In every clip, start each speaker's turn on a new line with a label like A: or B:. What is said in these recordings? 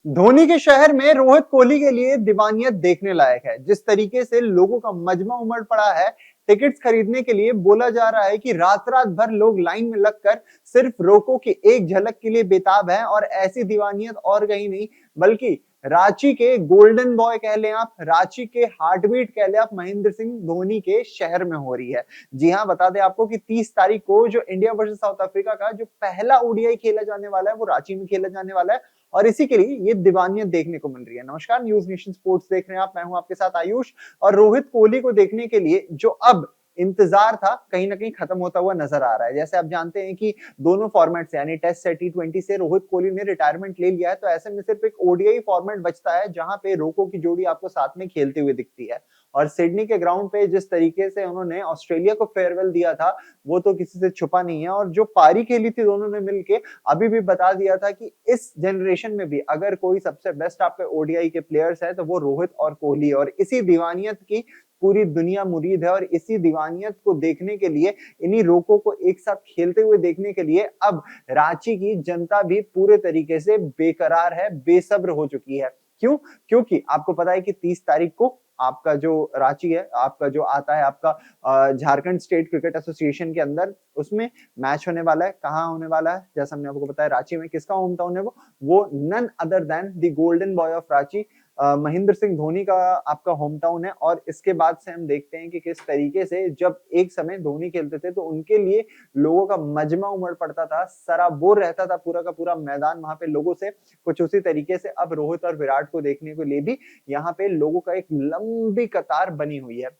A: धोनी के शहर में रोहित कोहली के लिए दीवानियत देखने लायक है। जिस तरीके से लोगों का मजमा उमड़ पड़ा है टिकट्स खरीदने के लिए, बोला जा रहा है कि रात रात भर लोग लाइन में लगकर सिर्फ रोको की एक झलक के लिए बेताब है। और ऐसी दीवानियत और कहीं नहीं बल्कि रांची के गोल्डन बॉय कह लें आप, रांची के हार्टबीट कह लें आप, महेंद्र सिंह धोनी के शहर में हो रही है। जी हाँ, बता दें आपको कि 30 तारीख को जो इंडिया वर्सेस साउथ अफ्रीका का जो पहला ओडीआई खेला जाने वाला है वो रांची में खेला जाने वाला है। और इसी के लिए ये दीवानियत देखने को मिल रही है। नमस्कार, न्यूज नेशन स्पोर्ट्स देख रहे हैं आप, मैं हूं आपके साथ आयुष। और रोहित कोहली को देखने के लिए जो अब इंतजार था कहीं ना कहीं खत्म होता हुआ नजर आ रहा है। जैसे आप जानते हैं कि दोनों फॉर्मेट से यानी टेस्ट से T20 से रोहित कोहली ने रिटायरमेंट ले लिया है, तो ऐसे में सिर्फ एक ओडीआई फॉर्मेट बचता है जहां पे रोको की जोड़ी आपको साथ में खेलते हुए दिखती है। और सिडनी के ग्राउंड पे जिस तरीके से उन्होंने ऑस्ट्रेलिया को फेयरवेल दिया था वो तो किसी से छुपा नहीं है। और जो पारी खेली थी दोनों ने मिलके, अभी भी बता दिया था कि इस जनरेशन में भी अगर कोई सबसे बेस्ट आपके ओडीआई के प्लेयर्स है तो वो रोहित और कोहली। और इसी दीवानियत की पूरी दुनिया मुरीद है। और इसी दीवानियत को देखने के लिए, इन्हीं रोकों को एक साथ खेलते हुए देखने के लिए अब रांची की जनता भी पूरे तरीके से बेकरार है, बेसब्र हो चुकी है। क्यों? क्योंकि आपको पता है कि 30 तारीख को आपका जो रांची है, आपका जो आता है आपका झारखंड स्टेट क्रिकेट एसोसिएशन के अंदर, उसमें मैच होने वाला है। कहाँ होने वाला है? जैसा हमने आपको बताया, रांची में। किसका होम टाउन है वो none other than the golden boy of Ranchi, Mahendra Singh Dhoni का आपका होम टाउन है। और इसके बाद से हम देखते हैं कि किस तरीके से जब एक समय धोनी खेलते थे तो उनके लिए लोगों का मजमा उमड़ पड़ता था, सराबोर रहता था पूरा का पूरा मैदान वहां पे लोगों से। कुछ उसी तरीके से अब रोहित और विराट को देखने के लिए भी यहाँ पे लोगों का एक लंबी कतार बनी हुई है।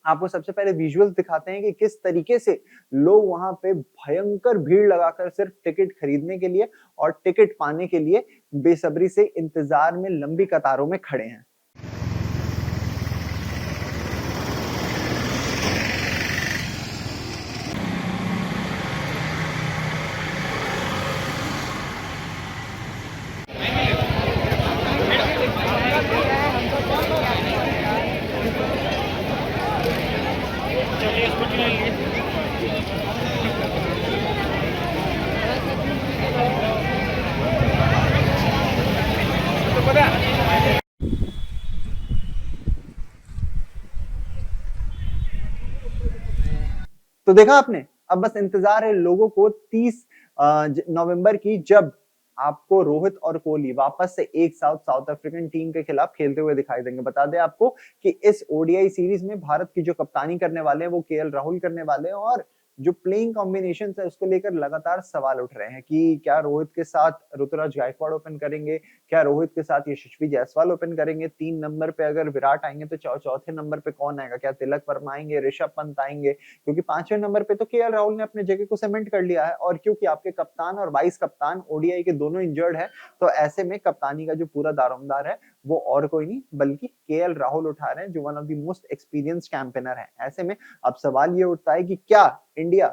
A: आपको सबसे पहले विजुअल्स दिखाते हैं कि किस तरीके से लोग वहां पे भयंकर भीड़ लगाकर सिर्फ टिकट खरीदने के लिए और टिकट पाने के लिए बेसब्री से इंतजार में लंबी कतारों में खड़े हैं। तो देखा आपने, अब बस इंतजार है लोगों को 30 नवंबर की, जब आपको रोहित और कोहली वापस से एक साउथ साउथ अफ्रीकन टीम के खिलाफ खेलते हुए दिखाई देंगे। बता दें आपको कि इस ओडीआई सीरीज में भारत की जो कप्तानी करने वाले हैं वो केएल राहुल करने वाले हैं। और जो प्लेइंग कॉम्बिनेशन है उसको लेकर लगातार सवाल उठ रहे हैं कि क्या रोहित के साथ ऋतुराज गायकवाड़ ओपन करेंगे, क्या रोहित के साथ यशस्वी जायसवाल ओपन करेंगे, 3 नंबर पे अगर विराट आएंगे तो चौथे नंबर पे कौन आएगा, क्या तिलक वर्मा आएंगे, ऋषभ पंत आएंगे? क्योंकि 5वें नंबर पे तो केएल राहुल ने अपने जगह को सीमेंट कर लिया है। और क्योंकि आपके कप्तान और वाइस कप्तान ओडीआई के दोनों इंजर्ड है, तो ऐसे में कप्तानी का जो पूरा दारोमदार है वो और कोई नहीं बल्कि केएल राहुल उठा रहे हैं, जो one of the most experienced campaigner है। ऐसे में अब सवाल ये उठता है कि क्या इंडिया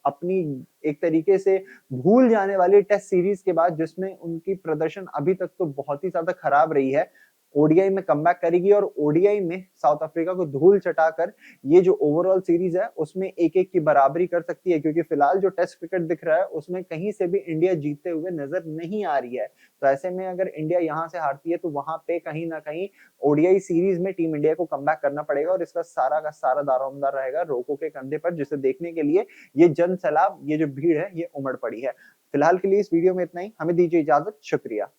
A: अपनी एक तरीके से भूल जाने वाली टेस्ट सीरीज के बाद, जिसमें उनकी प्रदर्शन अभी तक तो बहुत ही ज्यादा खराब रही है, ओडीआई में कमबैक करेगी और ओडीआई में साउथ अफ्रीका को धूल चटाकर ये जो ओवरऑल सीरीज है उसमें एक एक की बराबरी कर सकती है? क्योंकि फिलहाल जो टेस्ट क्रिकेट दिख रहा है उसमें कहीं से भी इंडिया जीतते हुए नजर नहीं आ रही है। तो ऐसे में अगर इंडिया यहां से हारती है तो वहां पे कहीं ना कहीं ओडीआई सीरीज में टीम इंडिया को कमबैक करना पड़ेगा। और इसका सारा का सारा दारोमदार रहेगा रोको के कंधे पर, जिसे देखने के लिए ये जन सैलाब, ये जो भीड़ है ये उमड़ पड़ी है। फिलहाल के लिए इस वीडियो में इतना ही। हमें दीजिए इजाजत। शुक्रिया।